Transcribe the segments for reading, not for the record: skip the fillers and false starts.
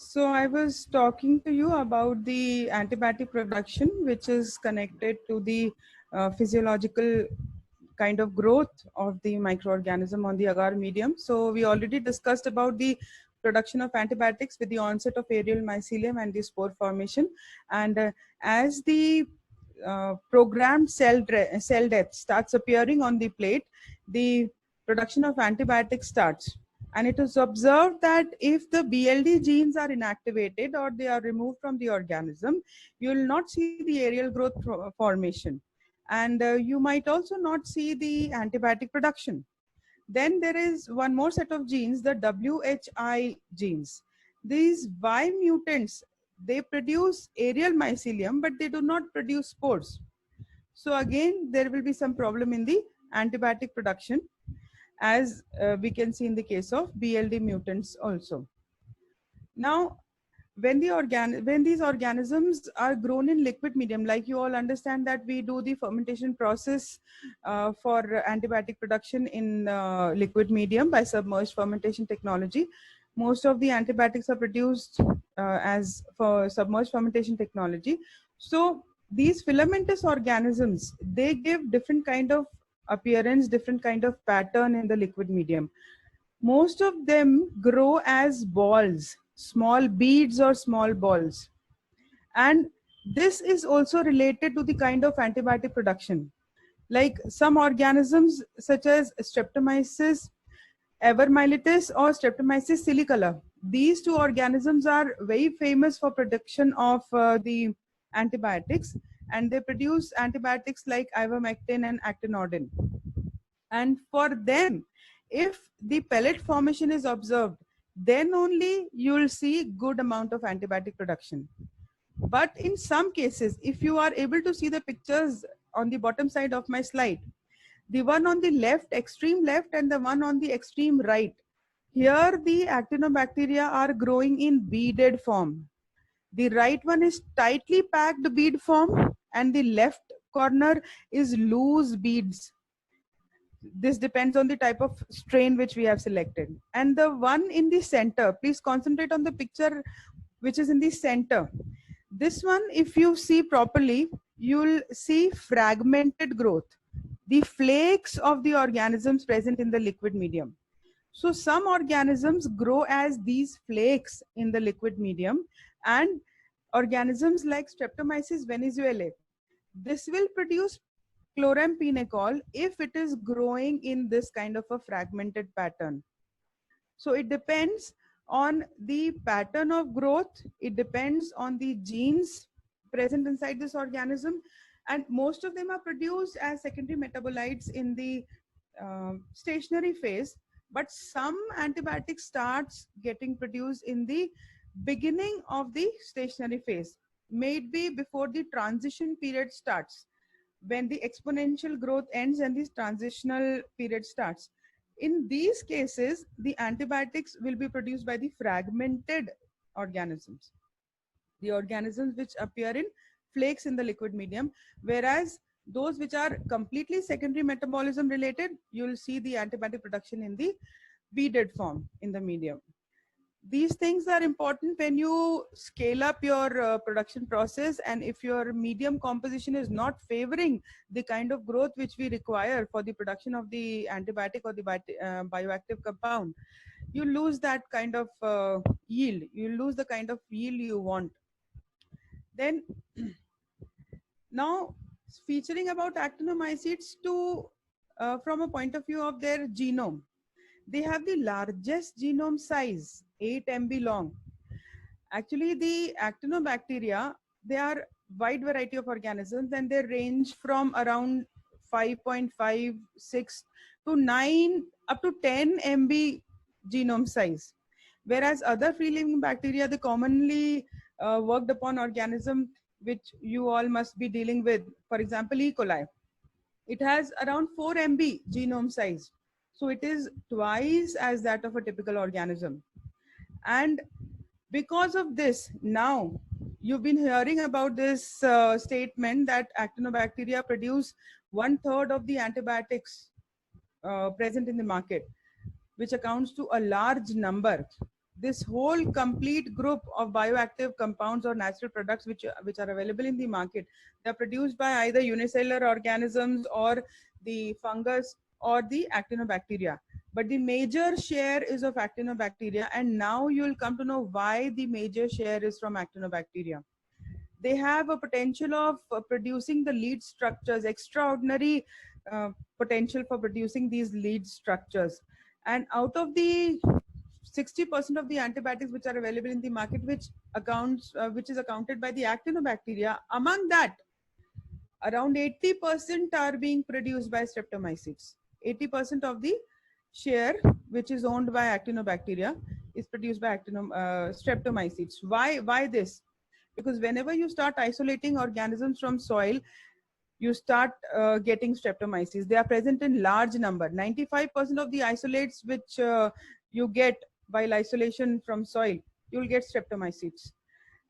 So I was talking to you about the antibiotic production, which is connected to the physiological kind of growth of the microorganism on the agar medium. So we already discussed about the production of antibiotics with the onset of aerial mycelium and the spore formation. And as the programmed cell death starts appearing on the plate, the production of antibiotics starts. And it is observed that if the BLD genes are inactivated or they are removed from the organism, you will not see the aerial growth formation. And you might also not see the antibiotic production. Then there is one more set of genes, the WHI genes. These Y mutants, they produce aerial mycelium, but they do not produce spores. So again, there will be some problem in the antibiotic production, as we can see in the case of BLD mutants also. Now, when these organisms are grown in liquid medium, like you all understand that we do the fermentation process for antibiotic production in liquid medium by submerged fermentation technology. Most of the antibiotics are produced as for submerged fermentation technology. So these filamentous organisms, they give different kind of appearance, different kind of pattern in the liquid medium. Most of them grow as balls, small beads or small balls. And this is also related to the kind of antibiotic production. Like some organisms such as Streptomyces evermylitis or Streptomyces silicola. These two organisms are very famous for production of the antibiotics, and they produce antibiotics like ivermectin and actinodin. And for them, if the pellet formation is observed, then only you will see good amount of antibiotic production. But in some cases, if you are able to see the pictures on the bottom side of my slide, the one on the left, extreme left, and the one on the extreme right, here the actinobacteria are growing in beaded form. The right one is tightly packed bead form, and the left corner is loose beads. This depends on the type of strain which we have selected. And the one in the center, please concentrate on the picture which is in the center. This one, if you see properly, you'll see fragmented growth, the flakes of the organisms present in the liquid medium. So some organisms grow as these flakes in the liquid medium, and organisms like Streptomyces venezuelae, this will produce chloramphenicol if it is growing in this kind of a fragmented pattern. So it depends on the pattern of growth, it depends on the genes present inside this organism, and most of them are produced as secondary metabolites in the stationary phase, but some antibiotics starts getting produced in the beginning of the stationary phase, maybe before the transition period starts, when the exponential growth ends and this transitional period starts. In these cases, the antibiotics will be produced by the fragmented organisms, the organisms which appear in flakes in the liquid medium, whereas those which are completely secondary metabolism related, you will see the antibiotic production in the beaded form in the medium. These things are important when you scale up your production process, and if your medium composition is not favoring the kind of growth which we require for the production of the antibiotic or the bioactive compound, you lose that kind of yield, you lose the kind of yield you want. Then now featuring about actinomycetes to from a point of view of their genome, they have the largest genome size, 8 MB long. Actually, the actinobacteria, they are wide variety of organisms, and they range from around 5.56 to 9 up to 10 MB genome size. Whereas other free-living bacteria, they commonly worked upon organism which you all must be dealing with. For example, E. coli. It has around 4 MB genome size. So it is twice as that of a typical organism. And because of this, now you've been hearing about this statement that actinobacteria produce 1/3 of the antibiotics present in the market, which accounts to a large number. this whole complete group of bioactive compounds or natural products which are available in the market, they're produced by either unicellular organisms or the fungus or the actinobacteria. But the major share is of actinobacteria, and now you'll come to know why the major share is from actinobacteria. They have a potential of producing the lead structures, extraordinary potential for producing these lead structures. And out of the 60% of the antibiotics which are available in the market, which is accounted by the actinobacteria, among that, around 80% are being produced by streptomycetes. 80% of the share which is owned by actinobacteria is produced by streptomycetes. Why this? Because whenever you start isolating organisms from soil, you start getting streptomyces. They are present in large number. 95% of the isolates which you get while isolation from soil, you will get streptomyces.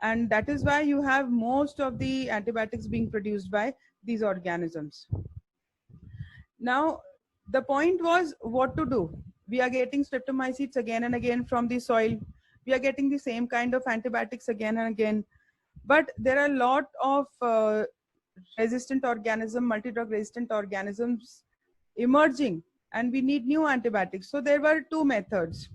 And that is why you have most of the antibiotics being produced by these organisms. Now, the point was what to do. We are getting streptomyces again and again from the soil. We are getting the same kind of antibiotics again and again. But there are a lot of resistant organisms, multi-drug resistant organisms emerging, and we need new antibiotics. So there were two methods.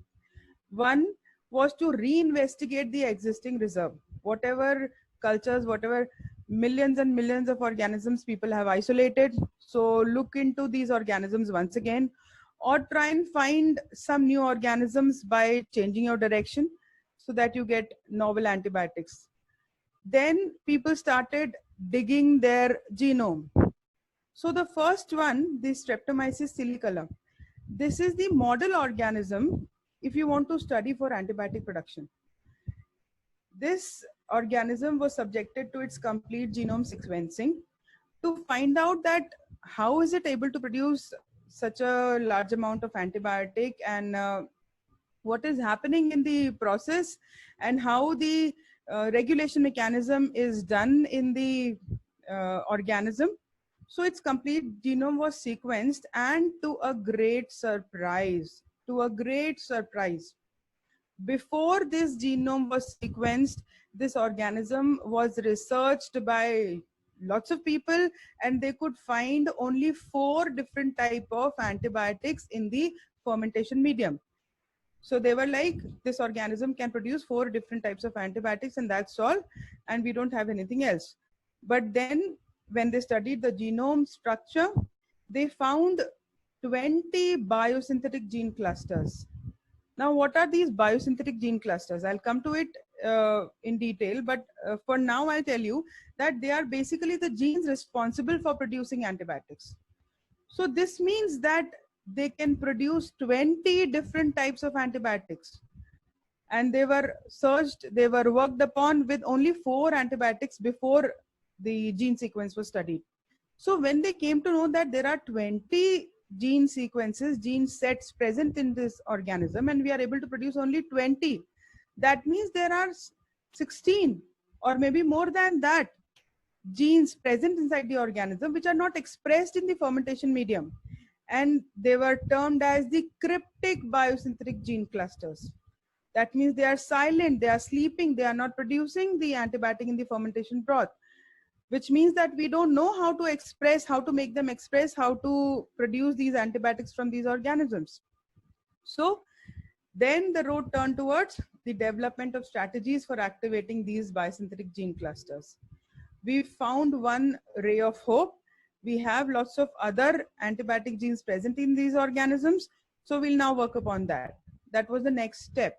One was to reinvestigate the existing reserve. Whatever cultures, whatever millions and millions of organisms people have isolated, so look into these organisms once again, or try and find some new organisms by changing your direction so that you get novel antibiotics. Then people started digging their genome. So the first one, the Streptomyces silicola, this is the model organism if you want to study for antibiotic production. This organism was subjected to its complete genome sequencing to find out that how is it able to produce such a large amount of antibiotic, and what is happening in the process, and how the regulation mechanism is done in the organism. So its complete genome was sequenced, and to a great surprise, before this genome was sequenced, this organism was researched by lots of people, and they could find only 4 different type of antibiotics in the fermentation medium. So they were like, this organism can produce 4 different types of antibiotics, and that's all, and we don't have anything else. But then when they studied the genome structure, they found 20 biosynthetic gene clusters. Now, what are these biosynthetic gene clusters? I'll come to it in detail, but for now, I'll tell you that they are basically the genes responsible for producing antibiotics. So this means that they can produce 20 different types of antibiotics. And they were searched, they were worked upon with only 4 antibiotics before the gene sequence was studied. So when they came to know that there are 20 gene sequences, gene sets present in this organism, and we are able to produce only 20, that means there are 16 or maybe more than that genes present inside the organism which are not expressed in the fermentation medium, and they were termed as the cryptic biosynthetic gene clusters. That means they are silent, they are sleeping, they are not producing the antibiotic in the fermentation broth, which means that we don't know how to express, how to make them express, how to produce these antibiotics from these organisms. So then the road turned towards the development of strategies for activating these biosynthetic gene clusters. We found one ray of hope. We have lots of other antibiotic genes present in these organisms. So we'll now work upon that. That was the next step.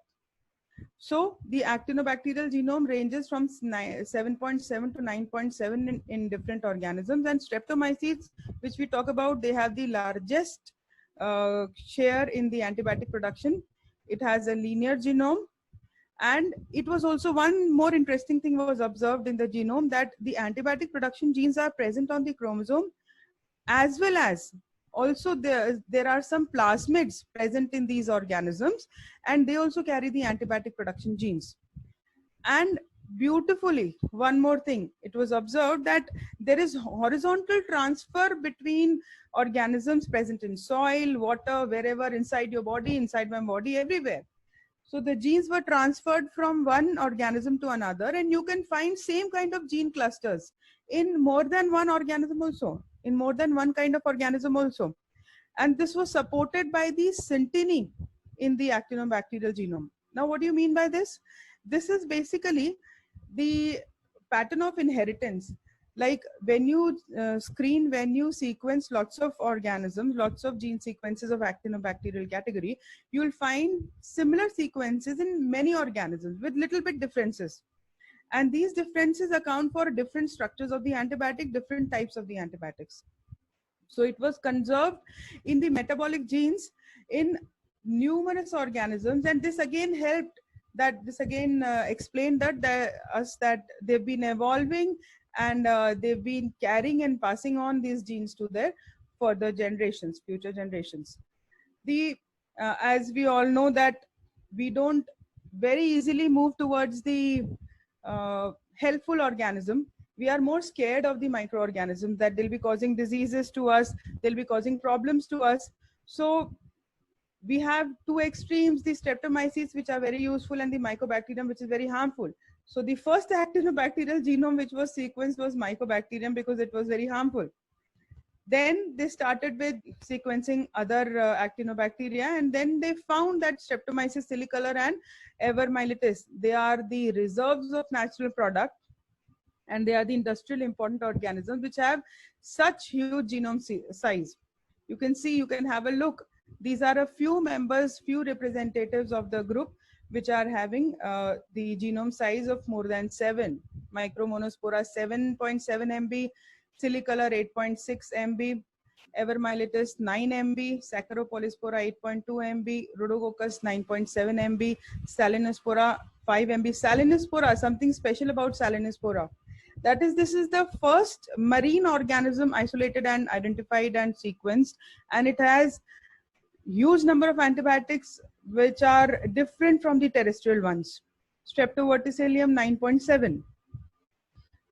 So the actinobacterial genome ranges from 7.7 to 9.7 in different organisms, and streptomyces, which we talk about, they have the largest share in the antibiotic production. It has a linear genome, and it was also one more interesting thing was observed in the genome, that the antibiotic production genes are present on the chromosome, as well as also there are some plasmids present in these organisms, and they also carry the antibiotic production genes. And beautifully, one more thing, it was observed that there is horizontal transfer between organisms present in soil, water, wherever, inside your body, inside my body, everywhere. So the genes were transferred from one organism to another, and you can find same kind of gene clusters in more than one organism also, in more than one kind of organism also. And this was supported by the synteny in the actinobacterial genome. Now, what do you mean by this? This is basically the pattern of inheritance. Like when you when you sequence lots of organisms, lots of gene sequences of actinobacterial category, you will find similar sequences in many organisms with little bit differences. And these differences account for different structures of the antibiotic, different types of the antibiotics. So it was conserved in the metabolic genes in numerous organisms, and this again helped, that this again explained that us that they've been evolving, and they've been carrying and passing on these genes to their further generations, future generations. The as we all know that we don't very easily move towards the helpful organism. We are more scared of the microorganisms, that they'll be causing diseases to us, they'll be causing problems to us. So we have two extremes, the streptomyces, which are very useful, and the mycobacterium, which is very harmful. So the first actinobacterial genome which was sequenced was mycobacterium, because it was very harmful. Then they started with sequencing other actinobacteria, and then they found that Streptomyces silicolor and Evermylitis, they are the reserves of natural product, and they are the industrial important organisms which have such huge genome size. You can see, you can have a look. These are a few members, few representatives of the group which are having the genome size of more than 7. Micromonospora 7.7 MB, Silicolor 8.6 MB, Evermylitis 9 MB, Saccharopolyspora 8.2 MB, Rhodococcus 9.7 MB, Salinispora 5 MB. Salinispora, something special about Salinispora. That is, this is the first marine organism isolated and identified and sequenced, and it has huge number of antibiotics which are different from the terrestrial ones. Streptoverticillium 9.7.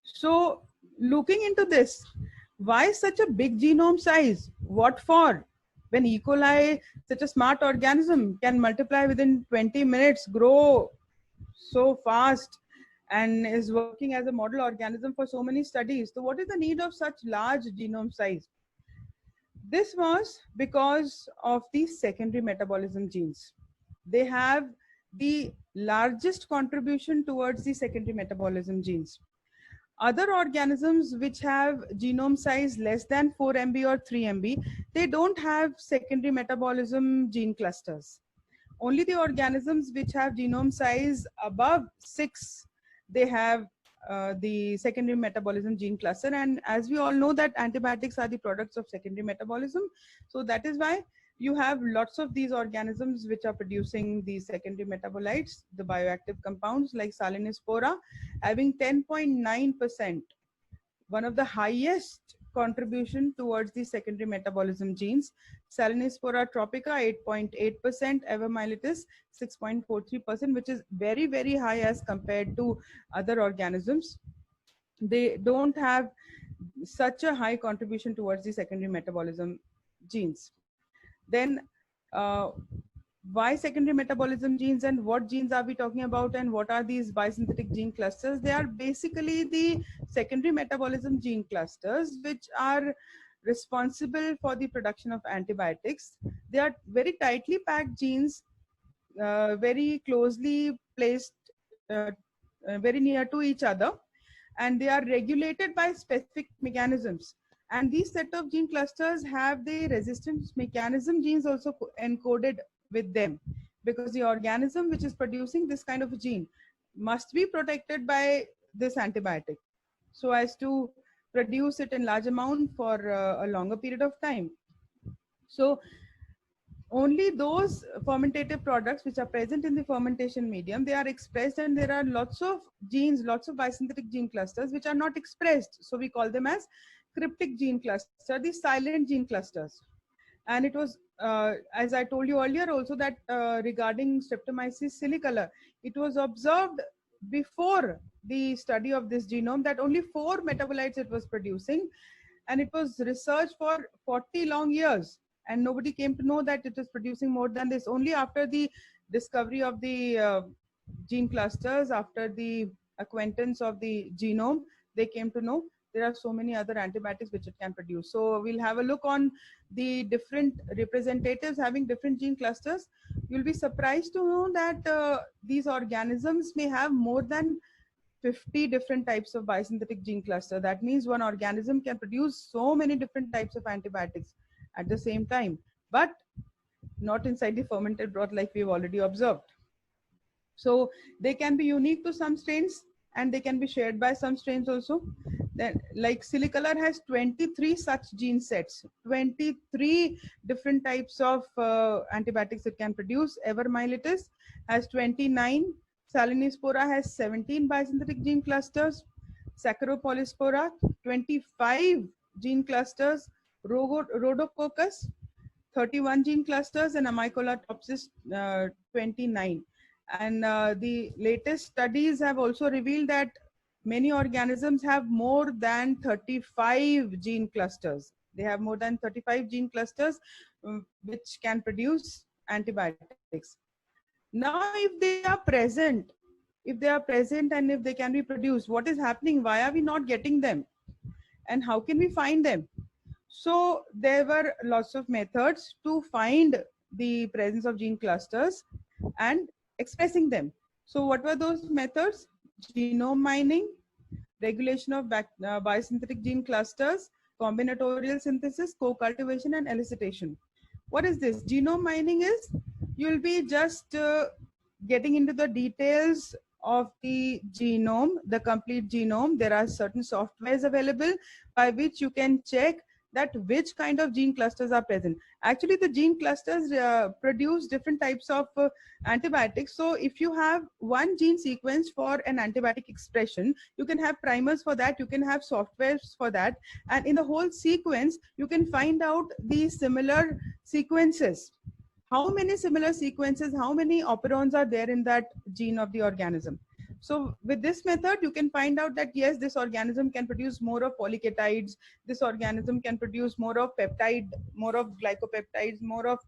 So looking into this, why such a big genome size? What for? When E. coli, such a smart organism, can multiply within 20 minutes, grow so fast, and is working as a model organism for so many studies. So what is the need of such large genome size? This was because of the secondary metabolism genes. They have the largest contribution towards the secondary metabolism genes. Other organisms which have genome size less than 4 MB or 3 MB, they don't have secondary metabolism gene clusters. Only the organisms which have genome size above 6, they have the secondary metabolism gene cluster. And as we all know that antibiotics are the products of secondary metabolism. So that is why you have lots of these organisms which are producing these secondary metabolites, the bioactive compounds like Salinispora, having 10.9%, one of the highest contribution towards the secondary metabolism genes. Salinispora tropica 8.8%, Evermylitis 6.43%, which is very, very high as compared to other organisms. They don't have such a high contribution towards the secondary metabolism genes. Then why secondary metabolism genes, and what genes are we talking about, and what are these biosynthetic gene clusters? They are basically the secondary metabolism gene clusters which are responsible for the production of antibiotics. They are very tightly packed genes, very closely placed, very near to each other, and they are regulated by specific mechanisms. And these set of gene clusters have the resistance mechanism genes also encoded with them, because the organism which is producing this kind of a gene must be protected by this antibiotic so as to produce it in large amount for a longer period of time. So only those fermentative products which are present in the fermentation medium, they are expressed, and there are lots of genes, lots of biosynthetic gene clusters which are not expressed. So we call them as cryptic gene cluster, the silent gene clusters. And it was, as I told you earlier also, that regarding Streptomyces silicolor, it was observed before the study of this genome that only 4 metabolites it was producing, and it was researched for 40 long years, and nobody came to know that it is producing more than this. Only after the discovery of the gene clusters, after the acquaintance of the genome, they came to know there are so many other antibiotics which it can produce. So we'll have a look on the different representatives having different gene clusters. You'll be surprised to know that these organisms may have more than 50 different types of biosynthetic gene cluster. That means one organism can produce so many different types of antibiotics at the same time, but not inside the fermented broth like we've already observed. So they can be unique to some strains and they can be shared by some strains also. Then like Silicolor has 23 such gene sets, 23 different types of antibiotics it can produce. Evermylitis has 29, Salinispora has 17 biosynthetic gene clusters, Saccharopolyspora 25 gene clusters, Rhodococcus 31 gene clusters, and Amycolatopsis 29. And the latest studies have also revealed that many organisms have more than 35 gene clusters. They have more than 35 gene clusters which can produce antibiotics. Now, if they are present, and if they can be produced, what is happening? Why are we not getting them? And how can we find them? So there were lots of methods to find the presence of gene clusters and expressing them. So what were those methods? Genome mining, regulation of biosynthetic gene clusters, combinatorial synthesis, co-cultivation, and elicitation. What is this? Genome mining is, you'll be just getting into the details of the genome, the complete genome. There are certain softwares available by which you can check that which kind of gene clusters are present. Actually, the gene clusters produce different types of antibiotics. So if you have one gene sequence for an antibiotic expression, you can have primers for that, you can have softwares for that, and in the whole sequence, you can find out the similar sequences. How many similar sequences, how many operons are there in that gene of the organism. So with this method, you can find out that yes, this organism can produce more of polyketides, this organism can produce more of peptide, more of glycopeptides, more of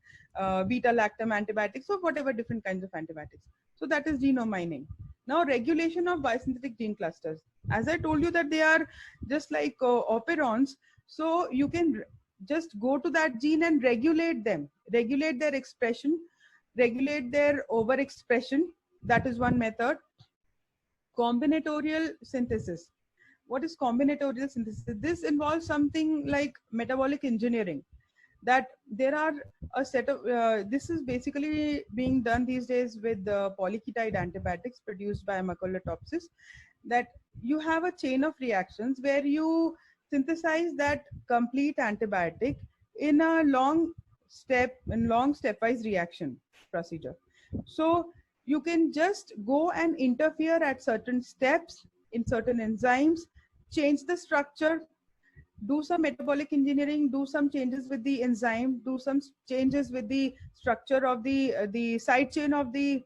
beta-lactam antibiotics, or whatever different kinds of antibiotics. So that is genome mining. Now, regulation of biosynthetic gene clusters. As I told you that they are just like operons, so you can just go to that gene and regulate them, regulate their expression, regulate their overexpression. That is one method. Combinatorial synthesis. What is combinatorial synthesis? This involves something like metabolic engineering. That there are a set of, this is basically being done these days with the polyketide antibiotics produced by Amycolatopsis, that you have a chain of reactions where you synthesize that complete antibiotic in a long stepwise reaction procedure. So you can just go and interfere at certain steps in certain enzymes, change the structure, do some metabolic engineering, do some changes with the enzyme, do some changes with the structure of the side chain of the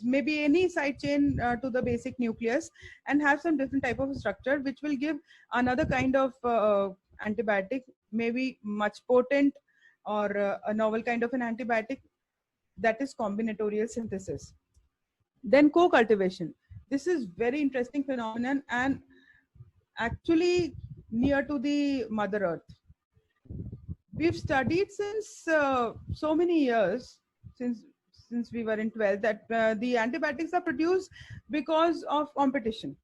maybe any side chain to the basic nucleus, and have some different type of structure which will give another kind of antibiotic, maybe much potent, or a novel kind of an antibiotic. That is combinatorial synthesis. Then co-cultivation. This is very interesting phenomenon and actually near to the Mother Earth. We've studied since so many years, since we were in 12th, that the antibiotics are produced because of competition.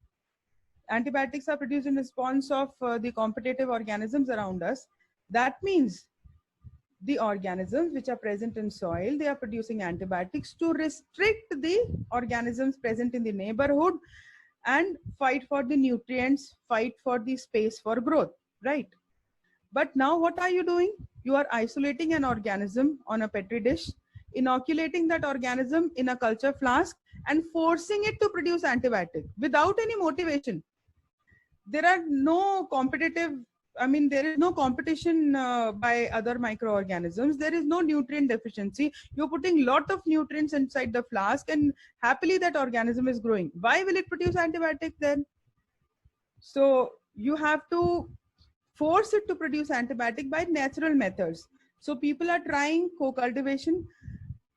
Antibiotics are produced in response of the competitive organisms around us. That means the organisms which are present in soil, they are producing antibiotics to restrict the organisms present in the neighborhood and fight for the nutrients, fight for the space for growth, right? But now what are you doing? You are isolating an organism on a petri dish, inoculating that organism in a culture flask, and forcing it to produce antibiotic without any motivation. There are no competitive, I mean, there is no competition by other microorganisms. There is no nutrient deficiency. You're putting lot of nutrients inside the flask and happily that organism is growing. Why will it produce antibiotic then? So you have to force it to produce antibiotic by natural methods. So people are trying co-cultivation.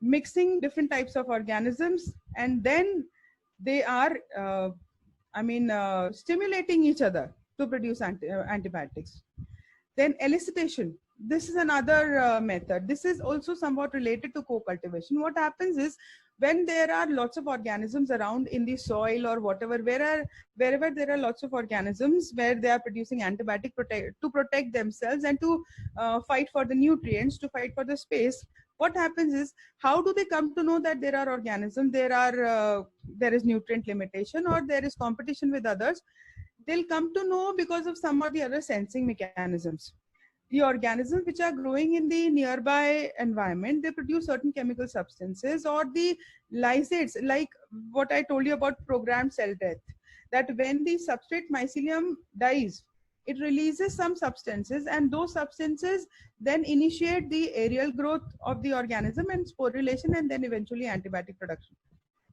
mixing different types of organisms, and then they are stimulating each other to produce antibiotics. Then elicitation. This is another method. This is also somewhat related to co-cultivation. What happens is, when there are lots of organisms around in the soil or whatever, wherever there are lots of organisms where they are producing antibiotic to protect themselves and to fight for the nutrients, to fight for the space, what happens is, how do they come to know that there are organisms, there is nutrient limitation or there is competition with others? They'll come to know because of some or the other sensing mechanisms. The organisms which are growing in the nearby environment, they produce certain chemical substances, or the lysates, like what I told you about programmed cell death, that when the substrate mycelium dies, it releases some substances, and those substances then initiate the aerial growth of the organism and sporulation, and then eventually antibiotic production.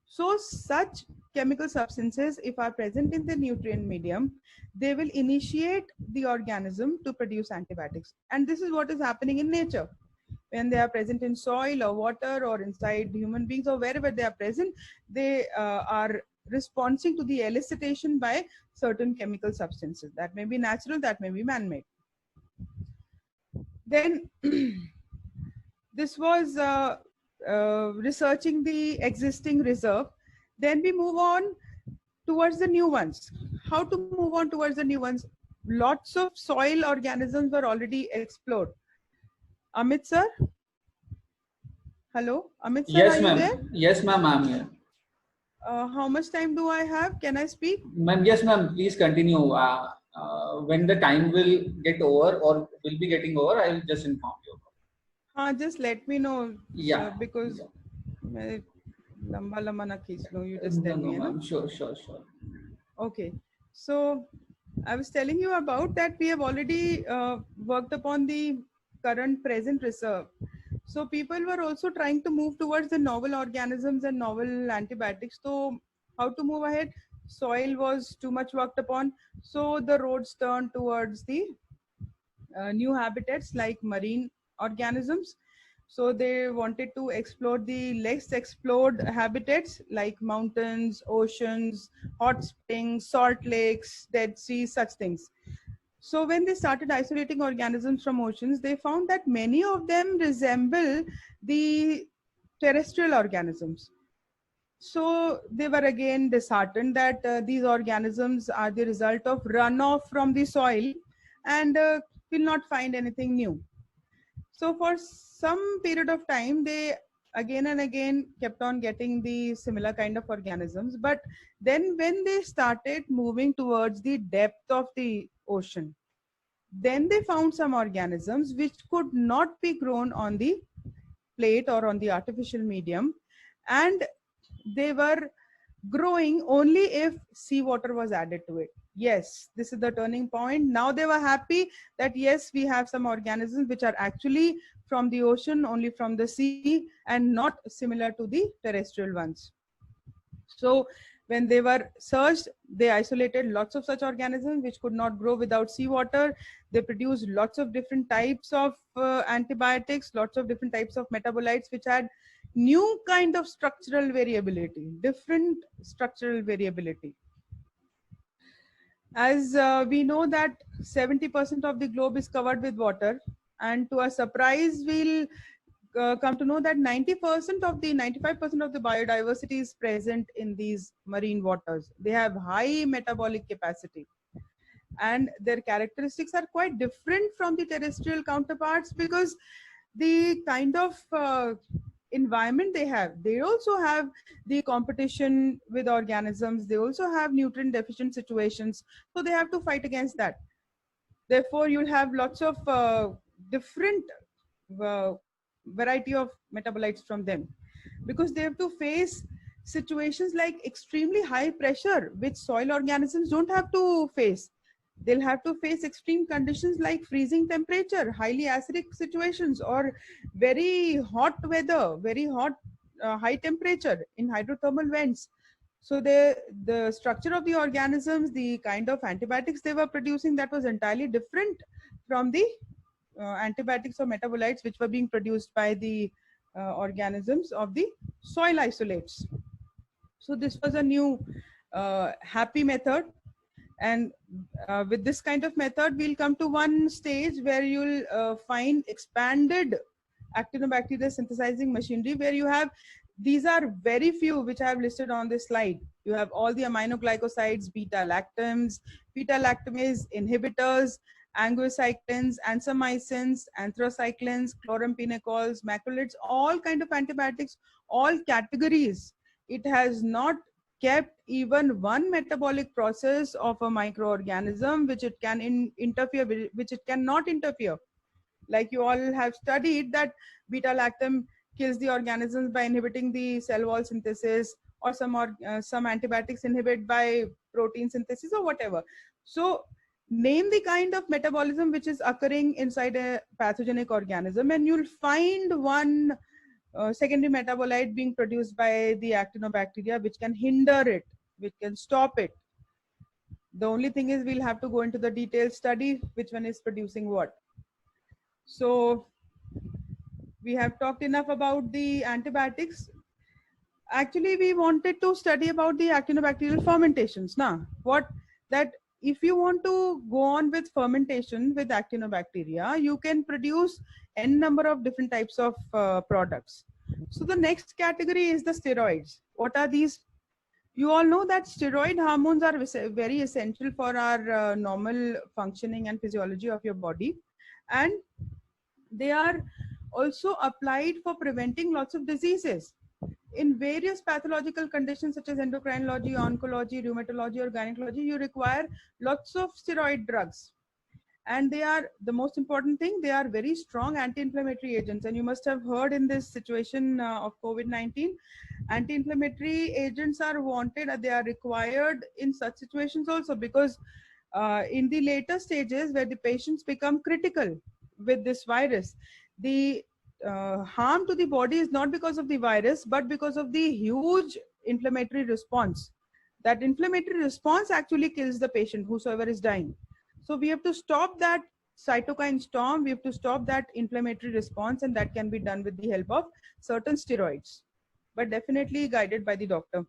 So such chemical substances, if are present in the nutrient medium, they will initiate the organism to produce antibiotics. And this is what is happening in nature. When they are present in soil or water or inside human beings or wherever they are present, they are responding to the elicitation by certain chemical substances. That may be natural, that may be man-made. Then this was researching the existing reserve. Then we move on towards the new ones. How to move on towards the new ones? Lots of soil organisms were already explored. Amit sir? Hello? Amit sir, Yes, are you there? Yes, ma'am, I'm here. How much time do I have? Can I speak? Ma'am, yes, ma'am, please continue. When the time will get over or will be getting over, I will just inform you. Just let me know. Yeah. Because lamba na kheech lo, you just tell me. Ma'am. Sure. Okay. So I was telling you about that we have already worked upon the current present reserve. So people were also trying to move towards the novel organisms and novel antibiotics. So how to move ahead? Soil was too much worked upon. So the roads turned towards the new habitats like marine organisms. So they wanted to explore the less explored habitats like mountains, oceans, hot springs, salt lakes, dead seas, such things. So when they started isolating organisms from oceans, they found that many of them resemble the terrestrial organisms. So they were again disheartened that these organisms are the result of runoff from the soil and will not find anything new. So for some period of time, they again and again kept on getting the similar kind of organisms. But then when they started moving towards the depth of the ocean, then they found some organisms which could not be grown on the plate or on the artificial medium, and they were growing only if seawater was added to it. Yes, this is the turning point. Now they were happy that yes, we have some organisms which are actually from the ocean, only from the sea, and not similar to the terrestrial ones. So when they were searched, they isolated lots of such organisms which could not grow without seawater. They produced lots of different types of antibiotics, lots of different types of metabolites which had new kind of structural variability, different structural variability. As we know that 70% of the globe is covered with water, and to our surprise, we'll come to know that 95% of the biodiversity is present in these marine waters. They have high metabolic capacity, and their characteristics are quite different from the terrestrial counterparts because the kind of environment they also have the competition with organisms, they also have nutrient deficient situations, so they have to fight against that. Therefore you'll have lots of different variety of metabolites from them, because they have to face situations like extremely high pressure which soil organisms don't have to face. They'll have to face extreme conditions like freezing temperature, highly acidic situations, or very hot weather, very hot high temperature in hydrothermal vents. So the structure of the organisms, the kind of antibiotics they were producing, that was entirely different from the antibiotics or metabolites which were being produced by the organisms of the soil isolates. So this was a new happy method. And with this kind of method, we'll come to one stage where you'll find expanded actinobacteria synthesizing machinery, where you have, these are very few which I have listed on this slide. You have all the aminoglycosides, beta-lactams, beta-lactamase inhibitors, angiocyclins, ansamycins, anthracyclins, chloramphenecols, macrolides, all kind of antibiotics, all categories. It has not kept even one metabolic process of a microorganism which it can interfere with, which it cannot interfere. Like you all have studied that beta-lactam kills the organisms by inhibiting the cell wall synthesis, or some antibiotics inhibit by protein synthesis or whatever. So name the kind of metabolism which is occurring inside a pathogenic organism, and you'll find one secondary metabolite being produced by the actinobacteria which can hinder it, which can stop it. The only thing is we'll have to go into the detailed study which one is producing what. So we have talked enough about the antibiotics. Actually, we wanted to study about the actinobacterial fermentations. Now, what that if you want to go on with fermentation with actinobacteria, you can produce n number of different types of products. So the next category is the steroids. What are these? You all know that steroid hormones are very essential for our normal functioning and physiology of your body, and they are also applied for preventing lots of diseases. In various pathological conditions such as endocrinology, oncology, rheumatology, or gynecology, you require lots of steroid drugs. And they are, the most important thing, they are very strong anti-inflammatory agents. And you must have heard in this situation of COVID-19, anti-inflammatory agents are wanted, they are required in such situations also, because in the later stages where the patients become critical with this virus, the harm to the body is not because of the virus, but because of the huge inflammatory response. That inflammatory response actually kills the patient, whosoever is dying. So we have to stop that cytokine storm, we have to stop that inflammatory response, and that can be done with the help of certain steroids, but definitely guided by the doctor.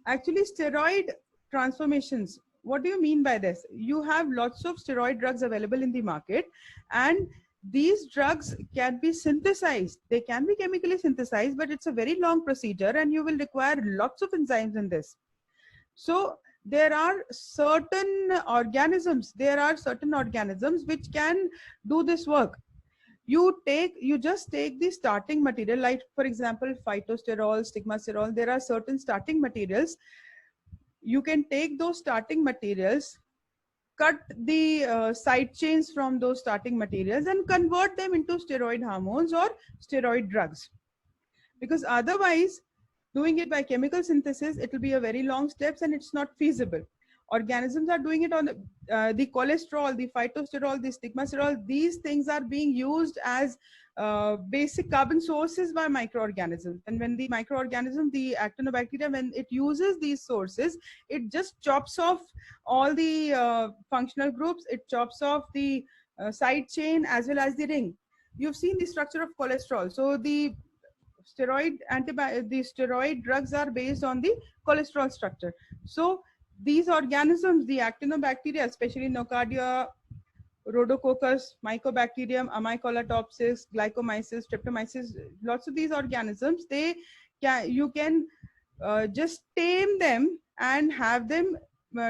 Actually, steroid transformations, what do you mean by this? You have lots of steroid drugs available in the market, and these drugs can be synthesized. They can be chemically synthesized, but it's a very long procedure and you will require lots of enzymes in this. So there are certain organisms which can do this work. You just take the starting material, like for example, phytosterol, stigmasterol. There are certain starting materials. You can take those starting materials, cut the side chains from those starting materials and convert them into steroid hormones or steroid drugs. Because otherwise, doing it by chemical synthesis, it will be a very long steps and it's not feasible. Organisms are doing it on the cholesterol, the phytosterol, the stigmasterol. These things are being used as basic carbon sources by microorganisms. And when the microorganism, the actinobacteria, when it uses these sources, it just chops off all the functional groups. It chops off the side chain as well as the ring. You've seen the structure of cholesterol. So the steroid drugs are based on the cholesterol structure. So these organisms, the actinobacteria, especially Nocardia, Rhodococcus, Mycobacterium, Amycolatopsis, Glycomyces, Streptomyces, lots of these organisms, you can just tame them and have them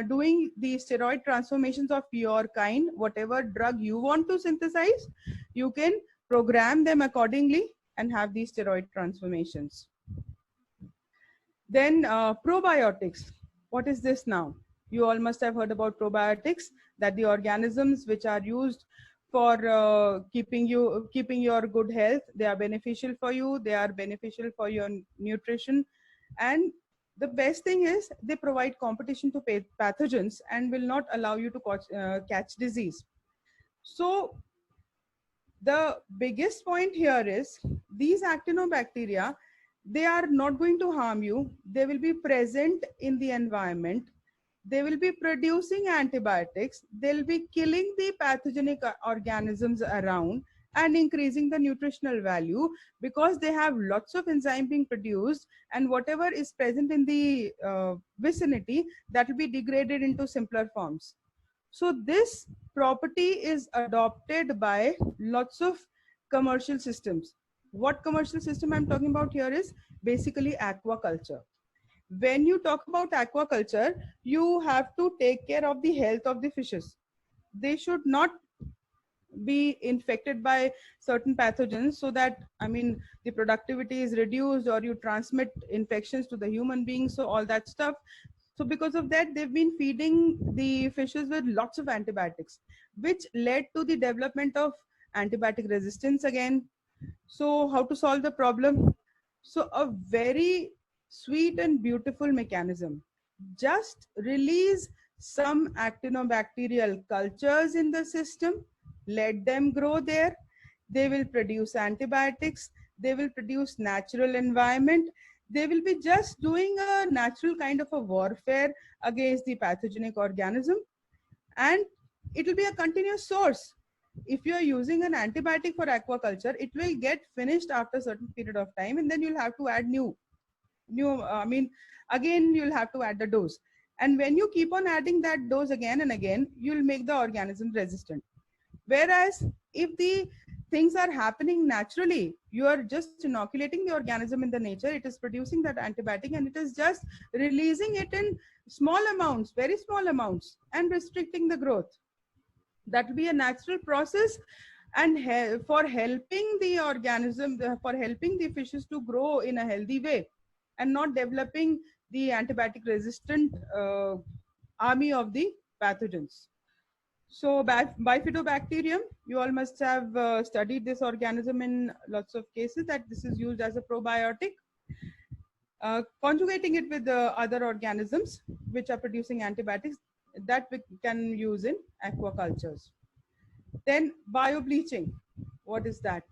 doing the steroid transformations of your kind. Whatever drug you want to synthesize, you can program them accordingly and have these steroid transformations. Then probiotics. What is this now? You all must have heard about probiotics, that the organisms which are used for keeping your good health, they are beneficial for you, they are beneficial for your nutrition, and the best thing is they provide competition to pathogens and will not allow you to catch disease. So the biggest point here is these actinobacteria, they are not going to harm you. They will be present in the environment. They will be producing antibiotics. They'll be killing the pathogenic organisms around, and increasing the nutritional value, because they have lots of enzyme being produced, and whatever is present in the vicinity, that will be degraded into simpler forms. So this property is adopted by lots of commercial systems. What commercial system I'm talking about here is basically aquaculture. When you talk about aquaculture, you have to take care of the health of the fishes. They should not be infected by certain pathogens, so that, I mean, the productivity is reduced or you transmit infections to the human beings, so all that stuff. So because of that, they've been feeding the fishes with lots of antibiotics, which led to the development of antibiotic resistance again. So how to solve the problem? So a very sweet and beautiful mechanism. Just release some actinobacterial cultures in the system, let them grow there. They will produce antibiotics, they will produce natural environment. They will be just doing a natural kind of a warfare against the pathogenic organism, and it will be a continuous source. If you are using an antibiotic for aquaculture, it will get finished after a certain period of time, and then you'll have to add again you'll have to add the dose. And when you keep on adding that dose again and again, you'll make the organism resistant. Whereas if the things are happening naturally, you are just inoculating the organism in the nature, it is producing that antibiotic, and it is just releasing it in small amounts, very small amounts, and restricting the growth. That will be a natural process, and for helping the organism, for helping the fishes to grow in a healthy way, and not developing the antibiotic resistant army of the pathogens. So Bifidobacterium, you all must have studied this organism in lots of cases, that this is used as a probiotic. Conjugating it with the other organisms which are producing antibiotics, that we can use in aquacultures. Then biobleaching. What is that?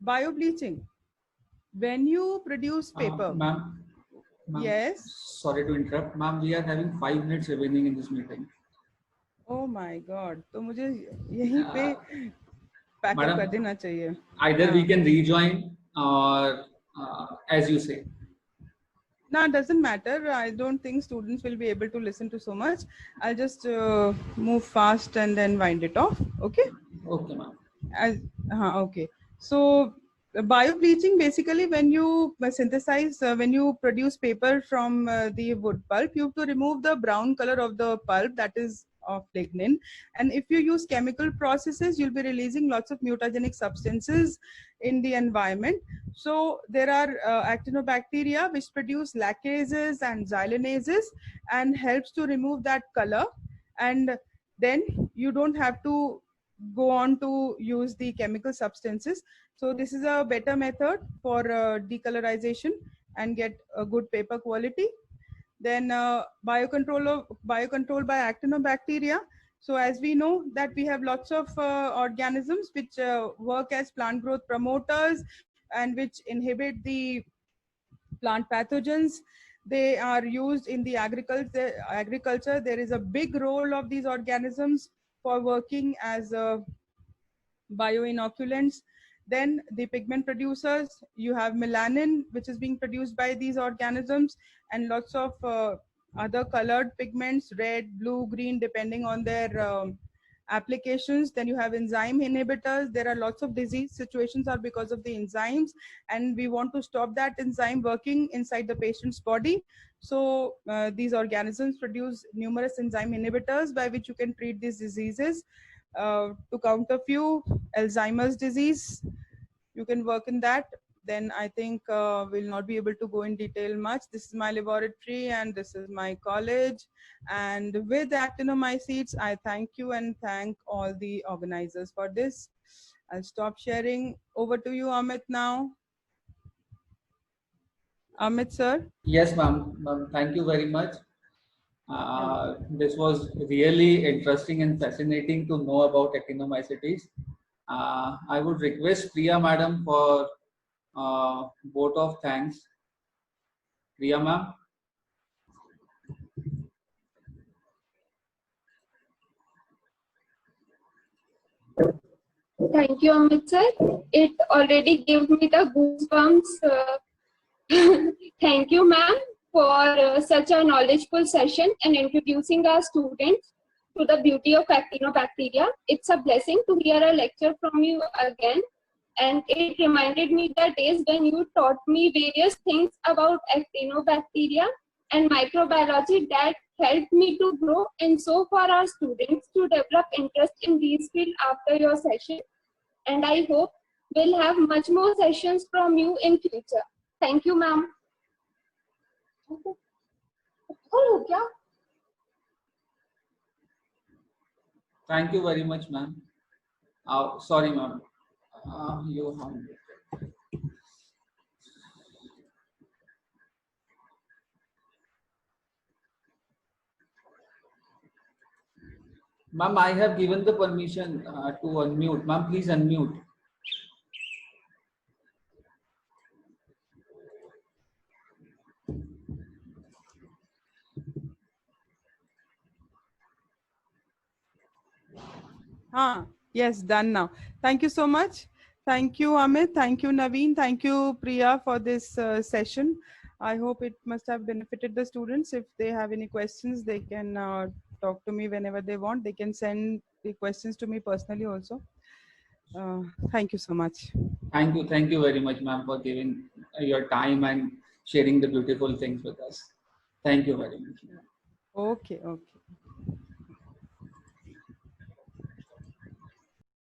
Biobleaching. When you produce paper. Ma'am, yes. Sorry to interrupt, ma'am. We are having 5 minutes remaining in this meeting. Oh my God. तो मुझे यहीं पे pack up कर देना चाहिए. Either we can rejoin or as you say. No, it doesn't matter. I don't think students will be able to listen to so much. I'll just move fast and then wind it off. Okay? Okay, ma'am. Okay. So biobleaching, basically when you synthesize, when you produce paper from the wood pulp, you have to remove the brown color of the pulp, that is of lignin. And if you use chemical processes, you'll be releasing lots of mutagenic substances in the environment. So there are actinobacteria which produce lactases and xylanases and helps to remove that color. And then you don't have to go on to use the chemical substances. So this is a better method for decolorization and get a good paper quality. Then biocontrol by actinobacteria. So as we know that we have lots of organisms which work as plant growth promoters and which inhibit the plant pathogens. They are used in the agriculture. There is a big role of these organisms for working as bioinoculants. Then the pigment producers, you have melanin, which is being produced by these organisms, and lots of other colored pigments, red, blue, green, depending on their applications. Then you have enzyme inhibitors. There are lots of disease situations are because of the enzymes, and we want to stop that enzyme working inside the patient's body. So these organisms produce numerous enzyme inhibitors by which you can treat these diseases. To count a few, Alzheimer's disease, you can work in that. Then I think we'll not be able to go in detail much. This is my laboratory and this is my college. And with actinomycetes, I thank you and thank all the organizers for this. I'll stop sharing. Over to you, Amit, now. Amit, sir. Yes, ma'am. Thank you very much. This was really interesting and fascinating to know about actinomycetes. I would request Priya madam for vote of thanks. Priya ma'am. Thank you, Amit sir. It already gave me the goosebumps. Thank you, ma'am, for such a knowledgeful session and introducing our students to the beauty of actinobacteria. It's a blessing to hear a lecture from you again. And it reminded me the days when you taught me various things about actinobacteria and microbiology that helped me to grow and so for our students to develop interest in these fields after your session. And I hope we'll have much more sessions from you in future. Thank you, ma'am. Thank you very much, ma'am. Sorry, ma'am. You have. Ma'am, I have given the permission to unmute. Ma'am, please unmute. Yes, done now. Thank you so much. Thank you, Amit. Thank you, Naveen. Thank you, Priya, for this session. I hope it must have benefited the students. If they have any questions, they can talk to me whenever they want. They can send the questions to me personally also. Thank you so much. Thank you very much, ma'am, for giving your time and sharing the beautiful things with us. Thank you very much. Okay, okay.